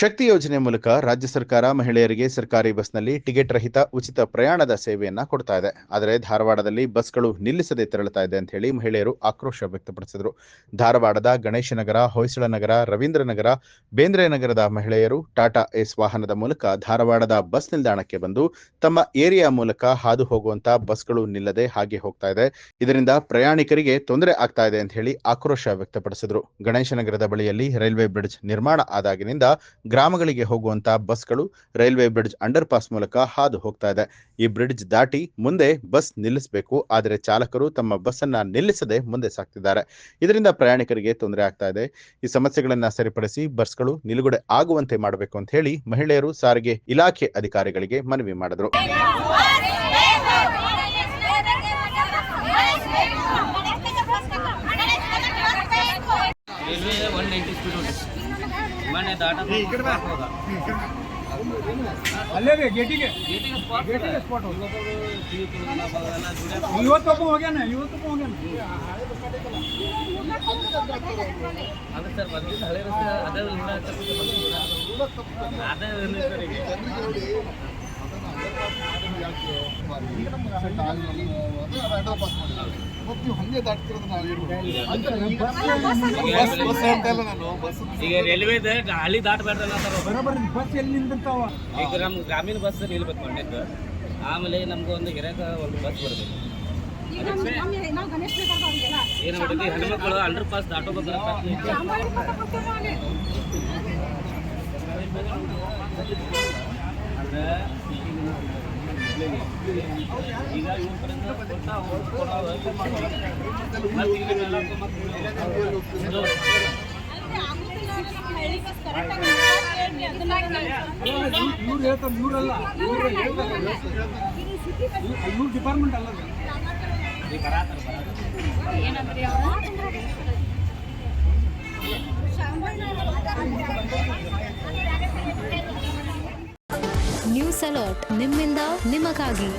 ಶಕ್ತಿ ಯೋಜನೆ ಮೂಲಕ ರಾಜ್ಯ ಸರ್ಕಾರ ಮಹಿಳೆಯರಿಗೆ ಸರ್ಕಾರಿ ಬಸ್ನಲ್ಲಿ ಟಿಕೆಟ್ ರಹಿತ ಉಚಿತ ಪ್ರಯಾಣದ ಸೇವೆಯನ್ನ ಕೊಡ್ತಾ ಇದೆ. ಆದರೆ ಧಾರವಾಡದಲ್ಲಿ ಬಸ್ಗಳು ನಿಲ್ಲಿಸದೆ ತೆರಳುತ್ತಾ ಇದೆ ಅಂತ ಹೇಳಿ ಮಹಿಳೆಯರು ಆಕ್ರೋಶ ವ್ಯಕ್ತಪಡಿಸಿದರು. ಧಾರವಾಡದ ಗಣೇಶನಗರ, ಹೊಯ್ಸಳನಗರ, ರವೀಂದ್ರನಗರ, ಬೇಂದ್ರೆ ನಗರದ ಮಹಿಳೆಯರು ಟಾಟಾ ಏಸ್ ವಾಹನದ ಮೂಲಕ ಧಾರವಾಡದ ಬಸ್ ನಿಲ್ದಾಣಕ್ಕೆ ಬಂದು ತಮ್ಮ ಏರಿಯಾ ಮೂಲಕ ಹಾದು ಹೋಗುವಂತ ಬಸ್ಗಳು ನಿಲ್ಲದೆ ಹಾಗೆ ಹೋಗ್ತಾ ಇದೆ. ಇದರಿಂದ ಪ್ರಯಾಣಿಕರಿಗೆ ತೊಂದರೆ ಆಗ್ತಾ ಇದೆ ಅಂತ ಹೇಳಿ ಆಕ್ರೋಶ ವ್ಯಕ್ತಪಡಿಸಿದರು. ಗಣೇಶನಗರದ ಬಳಿಯಲ್ಲಿ ರೈಲ್ವೆ ಬ್ರಿಡ್ಜ್ ನಿರ್ಮಾಣ ಆದಾಗಿನಿಂದ ಗ್ರಾಮಗಳಿಗೆ ಹೋಗುವಂತ ಬಸ್ಗಳು ರೈಲ್ವೆ ಬ್ರಿಡ್ಜ್ ಅಂಡರ್ ಪಾಸ್ ಮೂಲಕ ಹಾದು ಹೋಗ್ತಾ ಇದೆ. ಈ ಬ್ರಿಡ್ಜ್ ದಾಟಿ ಮುಂದೆ ಬಸ್ ನಿಲ್ಲಿಸಬೇಕು, ಆದರೆ ಚಾಲಕರು ತಮ್ಮ ಬಸ್ ಅನ್ನ ನಿಲ್ಲಿಸದೆ ಮುಂದೆ ಸಾಗ್ತಿದ್ದಾರೆ. ಇದರಿಂದ ಪ್ರಯಾಣಿಕರಿಗೆ ತೊಂದರೆ ಆಗ್ತಾ ಇದೆ. ಈ ಸಮಸ್ಯೆಗಳನ್ನ ಸರಿಪಡಿಸಿ ಬಸ್ಗಳು ನಿಲುಗಡೆ ಆಗುವಂತೆ ಮಾಡಬೇಕು ಅಂತ ಹೇಳಿ ಮಹಿಳೆಯರು ಸಾರಿಗೆ ಇಲಾಖೆ ಅಧಿಕಾರಿಗಳಿಗೆ ಮನವಿ ಮಾಡಿದರು. ಅಲ್ಲೇ ರೀ ಗೇಟಿಗೆ ಸ್ಪಾಟ್ ಇವತ್ತು ಹೋಗ್ಯಾನ ಅದು ಸರ್ ಬಂದಿದ್ದು ಹಳೆ ರಸ್ತೆ ಅದೇ ಈಗ ರೈಲ್ವೇದ ಹಳ್ಳಿ ದಾಟಬೇಡ್ದಲ್ಲ ಬಸ್ ಎಲ್ಲಿ ನಿಂತಿರ್ತಾವ. ಈಗ ನಮ್ಮ ಗ್ರಾಮೀಣ ಬಸ್ ನಿಲ್ಬೇಕು ಕೊಂಡಿದ್ದು, ಆಮೇಲೆ ನಮ್ಗೆ ಒಂದು ಗಿರಾಕ ಒಂದು ಬಸ್ ಬರಬೇಕು. ಏನು ಮಾಡಿದ್ವಿ ಹೆಣ್ಮಕ್ಳು ಅಂಡರ್ ಪಾಸ್ ದಾಟೋಬೇಕಂದ್ರೆ ಅಂದ್ರೆ ಈಗ ಇವ್ರು ಹೇಳ್ತಾರೆ, ಇವ್ರಲ್ಲ ಇವ್ರ ಡಿಪಾರ್ಟ್ಮೆಂಟ್ ಅಲ್ಲ ನ್ಯೂಸ್ ಅಲರ್ಟ್ ನಿಮ್ಮಿಂದ ನಿಮಗಾಗಿ.